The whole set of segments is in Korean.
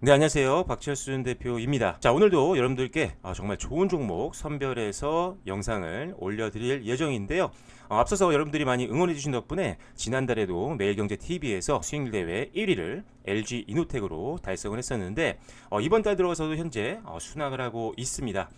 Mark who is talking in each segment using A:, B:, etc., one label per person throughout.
A: 네, 안녕하세요. 박철순 대표입니다. 자, 오늘도 여러분들께 정말 좋은 종목 선별해서 영상을 올려드릴 예정인데요. 앞서서 여러분들이 많이 응원해주신 덕분에 지난달에도 매일경제TV에서 수익률 대회 1위를 LG 이노텍으로 달성을 했었는데 이번 달 들어서도 현재 순항을 하고 있습니다.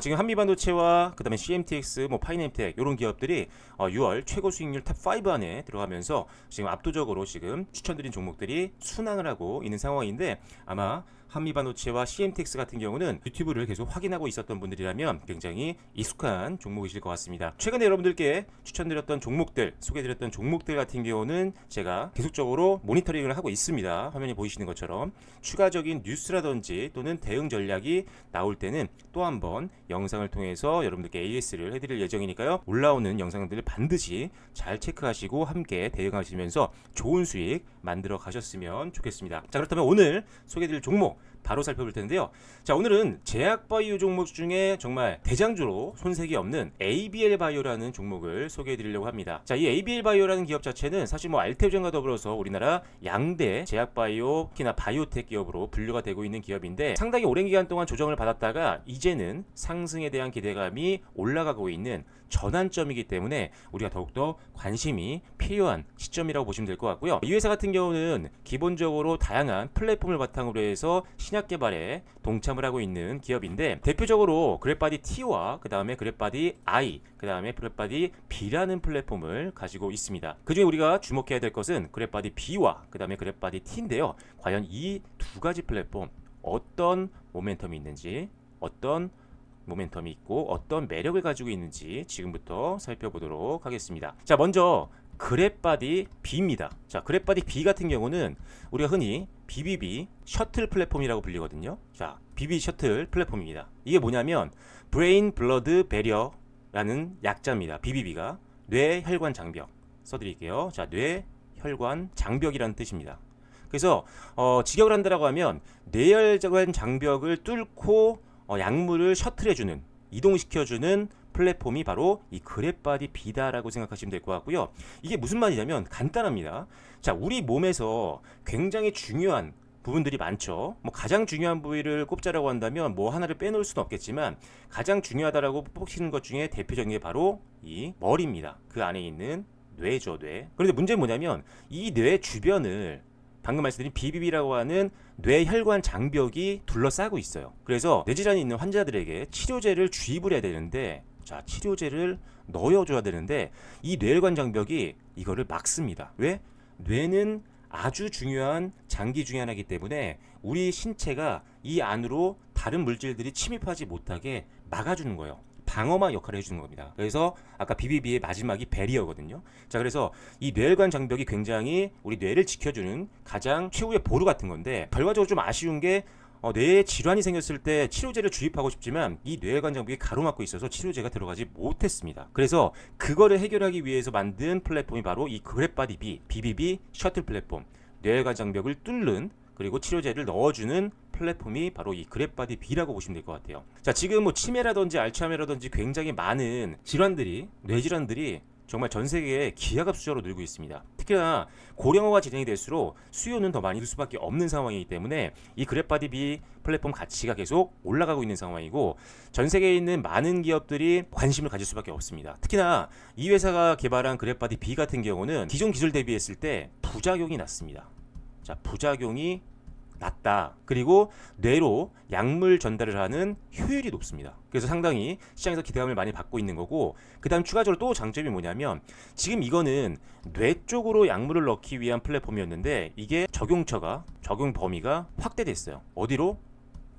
A: 지금 한미반도체와 그다음에 CMTX, 파이낸텍 이런 기업들이 6월 최고 수익률 탑 5 안에 들어가면서 지금 압도적으로 지금 추천드린 종목들이 순항을 하고 있는 상황인데 아마 한미반도체와 CMTX 같은 경우는 유튜브를 계속 확인하고 있었던 분들이라면 굉장히 익숙한 종목이실 것 같습니다. 최근에 여러분들께 추천드렸던 종목들, 소개드렸던 종목들 같은 경우는 제가 계속적으로 모니터링을 하고 있습니다. 화면에 보이시는 것처럼 추가적인 뉴스라든지 또는 대응 전략이 나올 때는 또 한번 영상을 통해서 여러분들께 AS를 해드릴 예정이니까요. 올라오는 영상들을 반드시 잘 체크하시고 함께 대응하시면서 좋은 수익 만들어 가셨으면 좋겠습니다. 자, 그렇다면 오늘 소개드릴 종목 바로 살펴볼 텐데요. 자, 오늘은 제약바이오 종목 중에 정말 대장주로 손색이 없는 ABL 바이오라는 종목을 소개해 드리려고 합니다. 자, 이 ABL 바이오라는 기업 자체는 사실 알테오젠과 더불어서 우리나라 양대 제약바이오, 특히나 바이오텍 기업으로 분류가 되고 있는 기업인데 상당히 오랜 기간 동안 조정을 받았다가 이제는 상승에 대한 기대감이 올라가고 있는 전환점이기 때문에 우리가 더욱더 관심이 필요한 시점이라고 보시면 될 것 같고요. 이 회사 같은 경우는 기본적으로 다양한 플랫폼을 바탕으로 해서 신약 개발에 동참을 하고 있는 기업인데 대표적으로 그랩바디 T와 그 다음에 그랩바디 I, 그 다음에 그랩바디 B라는 플랫폼을 가지고 있습니다. 그 중에 우리가 주목해야 될 것은 그랩바디 B와 그 다음에 그랩바디 T인데요. 과연 이 두 가지 플랫폼 어떤 모멘텀이 있는지, 어떤 모멘텀이 있고 어떤 매력을 가지고 있는지 지금부터 살펴보도록 하겠습니다. 자, 먼저 그랩바디 B입니다. 자, 그랩바디 B 같은 경우는 우리가 흔히 BBB 셔틀 플랫폼이라고 불리거든요. 자, BB 셔틀 플랫폼입니다. 이게 뭐냐면 브레인 블러드 배리어라는 약자입니다. BBB가 뇌혈관 장벽 써드릴게요. 자, 뇌혈관 장벽이라는 뜻입니다. 그래서 직역을 한다라고 하면 뇌혈관 장벽을 뚫고 약물을 셔틀해주는, 이동시켜주는 플랫폼이 바로 이 그랩바디 B다라고 생각하시면 될 것 같고요. 이게 무슨 말이냐면 간단합니다. 자, 우리 몸에서 굉장히 중요한 부분들이 많죠. 가장 중요한 부위를 꼽자라고 한다면 하나를 빼놓을 수는 없겠지만 가장 중요하다라고 뽑히는 것 중에 대표적인 게 바로 이 머리입니다. 그 안에 있는 뇌죠, 뇌. 그런데 문제는 뭐냐면 이 뇌 주변을 방금 말씀드린 BBB라고 하는 뇌혈관 장벽이 둘러싸고 있어요. 그래서 뇌질환이 있는 환자들에게 치료제를 주입을 해야 되는데, 자, 치료제를 넣어줘야 되는데 이 뇌혈관 장벽이 이거를 막습니다. 왜? 뇌는 아주 중요한 장기 중에 하나이기 때문에 우리 신체가 이 안으로 다른 물질들이 침입하지 못하게 막아주는 거예요. 방어막 역할을 해주는 겁니다. 그래서 아까 BBB의 마지막이 베리어거든요. 자, 그래서 이 뇌혈관 장벽이 굉장히 우리 뇌를 지켜주는 가장 최후의 보루 같은 건데 결과적으로 좀 아쉬운 게 뇌에 질환이 생겼을 때 치료제를 주입하고 싶지만 이 뇌혈관 장벽이 가로막고 있어서 치료제가 들어가지 못했습니다. 그래서 그거를 해결하기 위해서 만든 플랫폼이 바로 이 그랩바디 B, BBB 셔틀 플랫폼, 뇌혈관 장벽을 뚫는 그리고 치료제를 넣어주는 플랫폼이 바로 이 그랩바디 B라고 보시면 될 것 같아요. 자, 지금 치매라든지 알츠하이머라든지 굉장히 많은 질환들이, 뇌질환들이 정말 전 세계에 기하급수적으로 늘고 있습니다. 특히나 고령화가 진행이 될수록 수요는 더 많이 들 수밖에 없는 상황이기 때문에 이 그랩바디 B 플랫폼 가치가 계속 올라가고 있는 상황이고 전 세계에 있는 많은 기업들이 관심을 가질 수밖에 없습니다. 특히나 이 회사가 개발한 그랩바디 B 같은 경우는 기존 기술 대비했을 때 부작용이 낮습니다. 자, 부작용이 낮다. 그리고 뇌로 약물 전달을 하는 효율이 높습니다. 그래서 상당히 시장에서 기대감을 많이 받고 있는 거고, 그 다음 추가적으로 또 장점이 뭐냐면 지금 이거는 뇌 쪽으로 약물을 넣기 위한 플랫폼이었는데 이게 적용 범위가 확대됐어요. 어디로?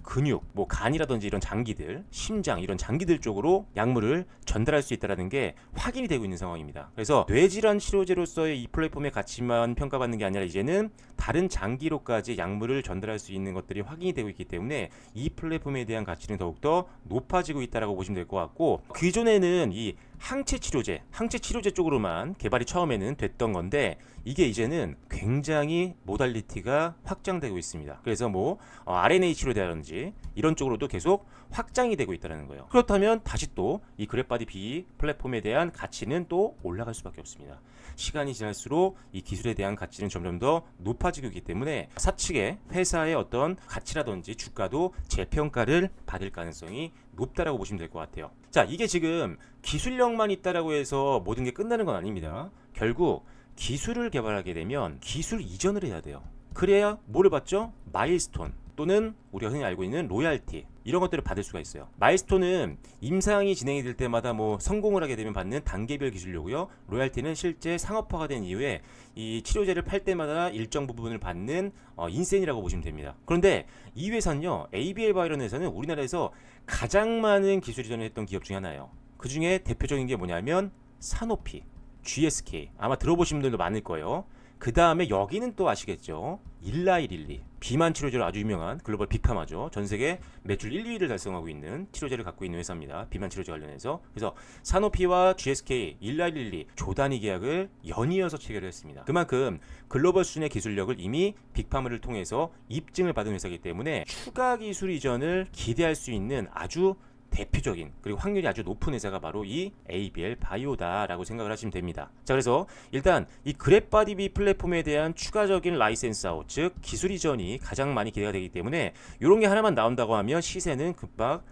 A: 근육, 간이라든지 이런 장기들, 심장 이런 장기들 쪽으로 약물을 전달할 수 있다는 게 확인이 되고 있는 상황입니다. 그래서 뇌질환 치료제로서의 이 플랫폼의 가치만 평가받는 게 아니라 이제는 다른 장기로까지 약물을 전달할 수 있는 것들이 확인이 되고 있기 때문에 이 플랫폼에 대한 가치는 더욱더 높아지고 있다고 보시면 될 것 같고, 기존에는 이 항체 치료제 쪽으로만 개발이 처음에는 됐던 건데 이게 이제는 굉장히 모달리티가 확장되고 있습니다. 그래서 뭐 RNA 치료라든지 이런 쪽으로도 계속 확장이 되고 있다는 거예요. 그렇다면 다시 또 이 그랩바디 B 플랫폼에 대한 가치는 또 올라갈 수밖에 없습니다. 시간이 지날수록 이 기술에 대한 가치는 점점 더 높아지고 있기 때문에 사측의 회사의 어떤 가치라든지 주가도 재평가를 받을 가능성이 높다라고 보시면 될 것 같아요. 자, 이게 지금 기술력만 있다라고 해서 모든 게 끝나는 건 아닙니다. 결국 기술을 개발하게 되면 기술 이전을 해야 돼요. 그래야 뭐를 받죠? 마일스톤 또는 우리가 흔히 알고 있는 로얄티, 이런 것들을 받을 수가 있어요. 마일스톤은 임상이 진행이 될 때마다 뭐 성공을 하게 되면 받는 단계별 기술료고요. 로얄티는 실제 상업화가 된 이후에 이 치료제를 팔 때마다 일정 부분을 받는 인센이라고 보시면 됩니다. 그런데 이 회사는요, ABL 바이오라는 회사는 우리나라에서 가장 많은 기술 이전을 했던 기업 중에 하나예요. 그 중에 대표적인 게 뭐냐면 사노피, GSK, 아마 들어보신 분들도 많을 거예요. 그 다음에 여기는 또 아시겠죠? 일라이릴리, 비만 치료제로 아주 유명한 글로벌 빅파마죠. 전 세계 매출 1, 2위를 달성하고 있는 치료제를 갖고 있는 회사입니다. 비만 치료제 관련해서. 그래서 사노피와 GSK, 일라이릴리 조단위 계약을 연이어서 체결을 했습니다. 그만큼 글로벌 수준의 기술력을 이미 빅파마를 통해서 입증을 받은 회사이기 때문에 추가 기술 이전을 기대할 수 있는 아주 대표적인 그리고 확률이 아주 높은 회사가 바로 이 ABL 바이오다라고 생각을 하시면 됩니다. 자, 그래서 일단 이 그랩바디 B 플랫폼에 대한 추가적인 라이센스 아웃, 즉 기술 이전이 가장 많이 기대가 되기 때문에 이런 게 하나만 나온다고 하면 시세는 급박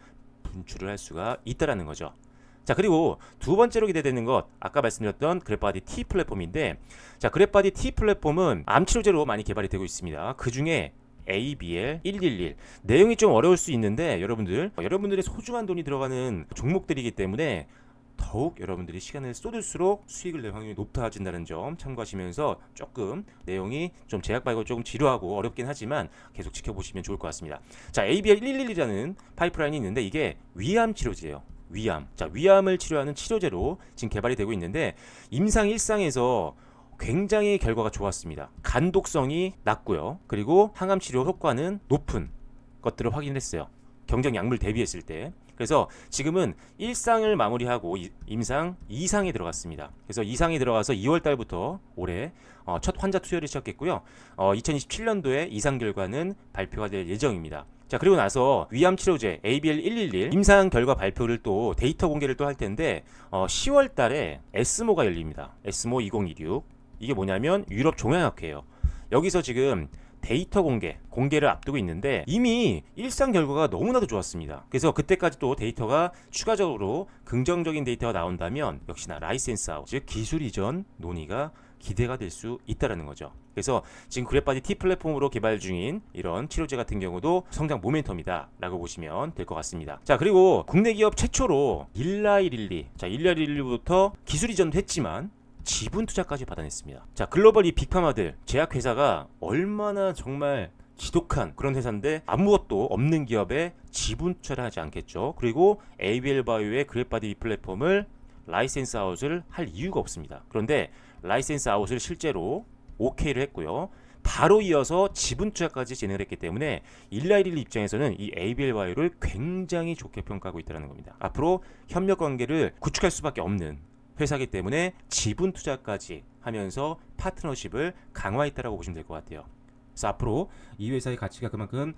A: 분출을 할 수가 있다라는 거죠. 자, 그리고 두 번째로 기대되는 것, 아까 말씀드렸던 그랩바디 T 플랫폼인데, 자, 그랩바디 T 플랫폼은 암 치료제로 많이 개발이 되고 있습니다. 그 중에 ABL 111 내용이 좀 어려울 수 있는데 여러분들의 소중한 돈이 들어가는 종목들이기 때문에 더욱 여러분들이 시간을 쏟을수록 수익을 낼 확률이 높아진다는 점 참고하시면서 조금 내용이 좀 제약바이고 조금 지루하고 어렵긴 하지만 계속 지켜보시면 좋을 것 같습니다. 자, ABL 111이라는 파이프라인이 있는데 이게 위암 치료제예요. 위암을 치료하는 치료제로 지금 개발이 되고 있는데 임상 1상에서 굉장히 결과가 좋았습니다. 간독성이 낮고요. 그리고 항암 치료 효과는 높은 것들을 확인했어요. 경쟁 약물 대비했을 때. 그래서 지금은 1상을 마무리하고 임상 2상에 들어갔습니다. 그래서 2상에 들어가서 2월 달부터 올해 첫 환자 투여를 시작했고요. 2027년도에 2상 결과는 발표가 될 예정입니다. 자, 그리고 나서 위암 치료제 ABL 111 임상 결과 발표를 또 데이터 공개를 또 할 텐데 10월 달에 에스모가 열립니다. 에스모 2026. 이게 뭐냐면 유럽 종양학회예요. 여기서 지금 데이터 공개를 앞두고 있는데 이미 일상 결과가 너무나도 좋았습니다. 그래서 그때까지 또 데이터가 추가적으로 긍정적인 데이터가 나온다면 역시나 라이센스 아웃, 즉 기술 이전 논의가 기대가 될 수 있다는 거죠. 그래서 지금 그랩바디 T 플랫폼으로 개발 중인 이런 치료제 같은 경우도 성장 모멘텀이다 라고 보시면 될 것 같습니다. 자, 그리고 국내 기업 최초로 일라이릴리부터 기술 이전도 했지만 지분 투자까지 받아냈습니다. 자, 글로벌 이 빅파마들, 제약회사가 얼마나 정말 지독한 그런 회사인데 아무것도 없는 기업에 지분 투자를 하지 않겠죠. 그리고 ABL 바이오의 그랩바디 플랫폼을 라이센스 아웃을 할 이유가 없습니다. 그런데 라이센스 아웃을 실제로 OK를 했고요. 바로 이어서 지분 투자까지 진행을 했기 때문에 일라이릴리 입장에서는 이 ABL 바이오를 굉장히 좋게 평가하고 있다는 겁니다. 앞으로 협력 관계를 구축할 수밖에 없는 회사이기 때문에 지분 투자까지 하면서 파트너십을 강화했다라고 보시면 될 것 같아요. 그래서 앞으로 이 회사의 가치가 그만큼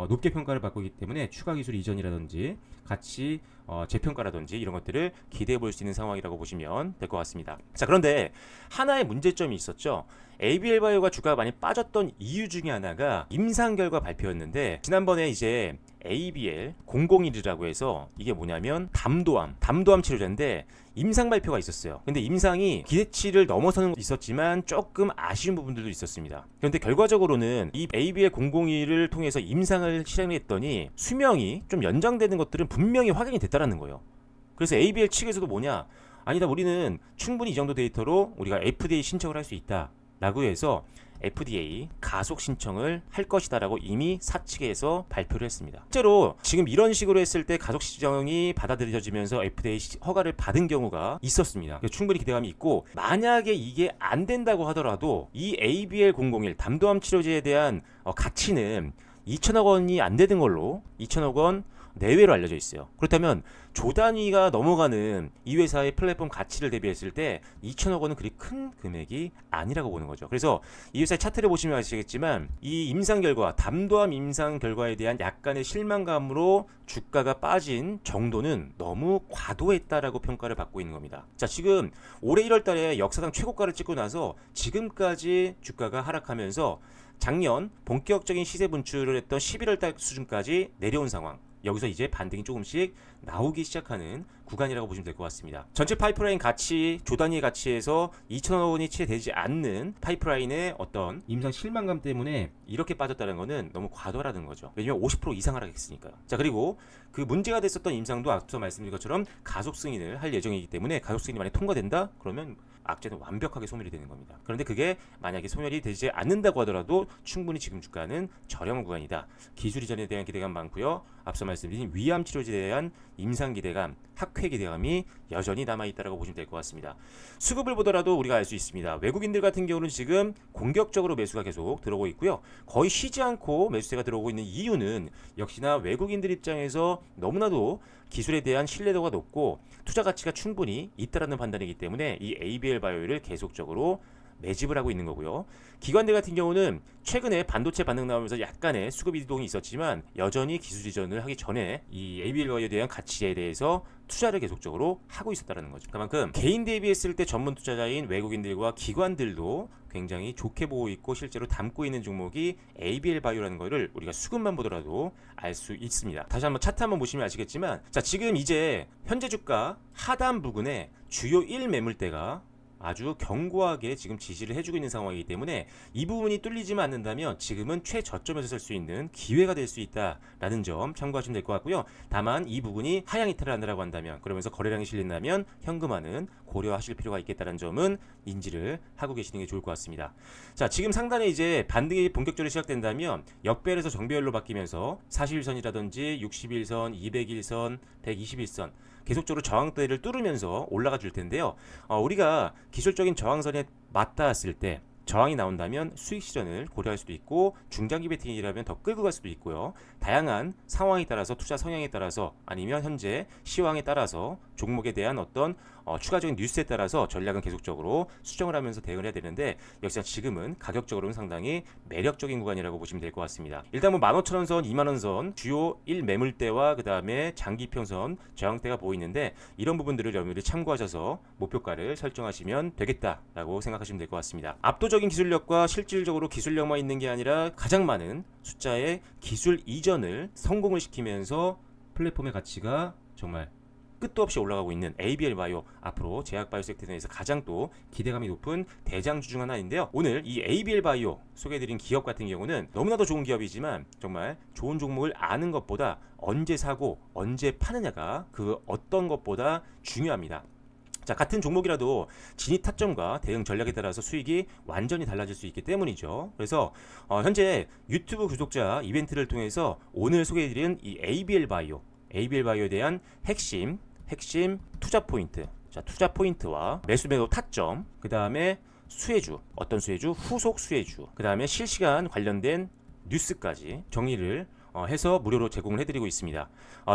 A: 높게 평가를 받고 있기 때문에 추가 기술 이전이라든지 가치 재평가라든지 이런 것들을 기대해 볼 수 있는 상황이라고 보시면 될 것 같습니다. 자, 그런데 하나의 문제점이 있었죠. ABL 바이오가 주가가 많이 빠졌던 이유 중에 하나가 임상 결과 발표였는데 지난번에 이제 ABL 001이라고 해서 이게 뭐냐면 담도암 치료제인데 임상 발표가 있었어요. 근데 임상이 기대치를 넘어서는 있었지만 조금 아쉬운 부분들도 있었습니다. 그런데 결과적으로는 이 ABL 001을 통해서 임상을 실행했더니 수명이 좀 연장되는 것들은 분명히 확인이 됐다라는 거예요. 그래서 ABL 측에서도 뭐냐, 아니다, 우리는 충분히 이 정도 데이터로 우리가 FDA 신청을 할 수 있다 라고 해서 FDA 가속 신청을 할 것이다라고 이미 사측에서 발표를 했습니다. 실제로 지금 이런 식으로 했을 때 가속 신청이 받아들여지면서 FDA 허가를 받은 경우가 있었습니다. 충분히 기대감이 있고, 만약에 이게 안 된다고 하더라도 이 ABL 001 담도암 치료제에 대한 가치는 2천억 원이 안 되는 걸로 2천억 원 내외로 알려져 있어요. 그렇다면 조 단위가 넘어가는 이 회사의 플랫폼 가치를 대비했을 때 2천억 원은 그리 큰 금액이 아니라고 보는 거죠. 그래서 이 회사의 차트를 보시면 아시겠지만 이 임상 결과, 담도함 임상 결과에 대한 약간의 실망감으로 주가가 빠진 정도는 너무 과도했다라고 평가를 받고 있는 겁니다. 자, 지금 올해 1월 달에 역사상 최고가를 찍고 나서 지금까지 주가가 하락하면서 작년 본격적인 시세 분출을 했던 11월 달 수준까지 내려온 상황. 여기서 이제 반등이 조금씩 나오기 시작하는 구간이라고 보시면 될 것 같습니다. 전체 파이프라인 가치, 조 단위의 가치에서 2천억 원이 채 되지 않는 파이프라인의 어떤 임상 실망감 때문에 이렇게 빠졌다는 것은 너무 과도하다는 거죠. 왜냐면 50% 이상 하락했으니까요. 자, 그리고 그 문제가 됐었던 임상도 앞서 말씀드린 것처럼 가속 승인을 할 예정이기 때문에 가속 승인이 만약 통과된다? 그러면 악재는 완벽하게 소멸이 되는 겁니다. 그런데 그게 만약에 소멸이 되지 않는다고 하더라도 충분히 지금 주가는 저렴한 구간이다. 기술 이전에 대한 기대감 많고요. 앞서 말씀드린 위암 치료제에 대한 임상 기대감, 학회 기대감이 여전히 남아있다고 보시면 될 것 같습니다. 수급을 보더라도 우리가 알 수 있습니다. 외국인들 같은 경우는 지금 공격적으로 매수가 계속 들어오고 있고요. 거의 쉬지 않고 매수세가 들어오고 있는 이유는 역시나 외국인들 입장에서 너무나도 기술에 대한 신뢰도가 높고 투자 가치가 충분히 있다라는 판단이기 때문에 이 ABL 바이오를 계속적으로 매집을 하고 있는 거고요. 기관들 같은 경우는 최근에 반도체 반등 나오면서 약간의 수급 이동이 있었지만 여전히 기술 이전을 하기 전에 이 ABL 바이오에 대한 가치에 대해서 투자를 계속적으로 하고 있었다는 거죠. 그만큼 개인 대비했을 때 전문 투자자인 외국인들과 기관들도 굉장히 좋게 보고 있고 실제로 담고 있는 종목이 ABL 바이오라는 거를 우리가 수급만 보더라도 알 수 있습니다. 다시 한번 차트 한번 보시면 아시겠지만, 자, 지금 이제 현재 주가 하단 부근에 주요 1 매물대가 아주 견고하게 지금 지지를 해주고 있는 상황이기 때문에 이 부분이 뚫리지만 않는다면 지금은 최저점에서 살 수 있는 기회가 될 수 있다라는 점 참고하시면 될 것 같고요. 다만 이 부분이 하향 이탈을 한다고 한다면, 그러면서 거래량이 실린다면 현금화는 고려하실 필요가 있겠다는 점은 인지를 하고 계시는 게 좋을 것 같습니다. 자, 지금 상단에 이제 반등이 본격적으로 시작된다면 역배열에서 정배열로 바뀌면서 41선이라든지 61선, 201선, 121선 계속적으로 저항대를 뚫으면서 올라가 줄 텐데요. 우리가 기술적인 저항선에 맞닿았을 때 저항이 나온다면 수익 실현을 고려할 수도 있고 중장기 베팅이라면 더 끌고 갈 수도 있고요. 다양한 상황에 따라서 투자 성향에 따라서 아니면 현재 시황에 따라서 종목에 대한 어떤 추가적인 뉴스에 따라서 전략은 계속적으로 수정을 하면서 대응을 해야 되는데 역시나 지금은 가격적으로는 상당히 매력적인 구간이라고 보시면 될 것 같습니다. 일단 뭐 15,000원선, 20,000원선 주요 1 매물대와 그 다음에 장기평선 저항대가 보이는데 이런 부분들을 여러분들이 참고하셔서 목표가를 설정하시면 되겠다라고 생각하시면 될 것 같습니다. 압도적인 기술력과 실질적으로 기술력만 있는 게 아니라 가장 많은 숫자의 기술 이전을 성공을 시키면서 플랫폼의 가치가 정말 끝도 없이 올라가고 있는 ABL 바이오, 앞으로 제약 바이오 섹터에서 가장 또 기대감이 높은 대장주 중 하나인데요. 오늘 이 ABL 바이오 소개해드린 기업 같은 경우는 너무나도 좋은 기업이지만 정말 좋은 종목을 아는 것보다 언제 사고 언제 파느냐가 그 어떤 것보다 중요합니다. 자, 같은 종목이라도 진입 타점과 대응 전략에 따라서 수익이 완전히 달라질 수 있기 때문이죠. 그래서 현재 유튜브 구독자 이벤트를 통해서 오늘 소개해드린 이 ABL 바이오에 대한 핵심 투자 포인트, 자, 투자 포인트와 매수 매도 타점, 그 다음에 수혜주, 어떤 수혜주, 후속 수혜주, 그 다음에 실시간 관련된 뉴스까지 정리를 해서 무료로 제공을 해드리고 있습니다.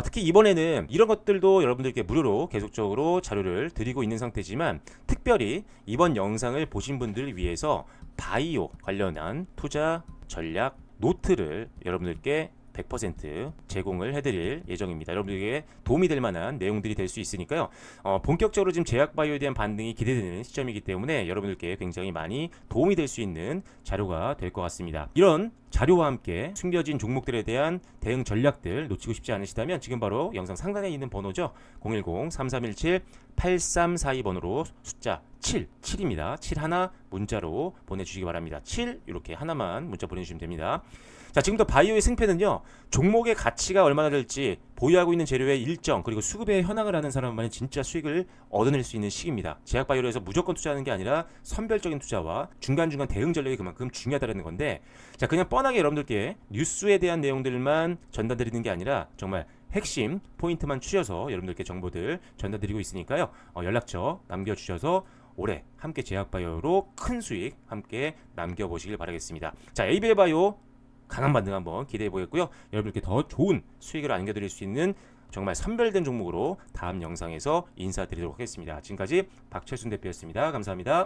A: 특히 이번에는 이런 것들도 여러분들께 무료로 계속적으로 자료를 드리고 있는 상태지만 특별히 이번 영상을 보신 분들을 위해서 바이오 관련한 투자 전략 노트를 여러분들께 100% 제공을 해드릴 예정입니다. 여러분들에게 도움이 될 만한 내용들이 될 수 있으니까요. 본격적으로 지금 제약바이오에 대한 반등이 기대되는 시점이기 때문에 여러분들께 굉장히 많이 도움이 될 수 있는 자료가 될 것 같습니다. 이런 자료와 함께 숨겨진 종목들에 대한 대응 전략들 놓치고 싶지 않으시다면 지금 바로 영상 상단에 있는 번호죠. 010-3317-8342번으로 숫자 7입니다. 7 하나 문자로 보내주시기 바랍니다. 7 이렇게 하나만 문자 보내주시면 됩니다. 자, 지금부터 바이오의 승패는요, 종목의 가치가 얼마나 될지, 보유하고 있는 재료의 일정, 그리고 수급에 현황을 하는 사람만이 진짜 수익을 얻어낼 수 있는 시기입니다. 제약바이오로 해서 무조건 투자하는 게 아니라 선별적인 투자와 중간중간 대응 전략이 그만큼 중요하다는 건데, 자, 그냥 뻔하게 여러분들께 뉴스에 대한 내용들만 전달드리는 게 아니라 정말 핵심 포인트만 추려서 여러분들께 정보들 전달드리고 있으니까요. 연락처 남겨주셔서 올해 함께 제약바이오로 큰 수익 함께 남겨보시길 바라겠습니다. 자, ABL 바이오 강한 반등 한번 기대해 보겠고요. 여러분께 더 좋은 수익을 안겨드릴 수 있는 정말 선별된 종목으로 다음 영상에서 인사드리도록 하겠습니다. 지금까지 박철순 대표였습니다. 감사합니다.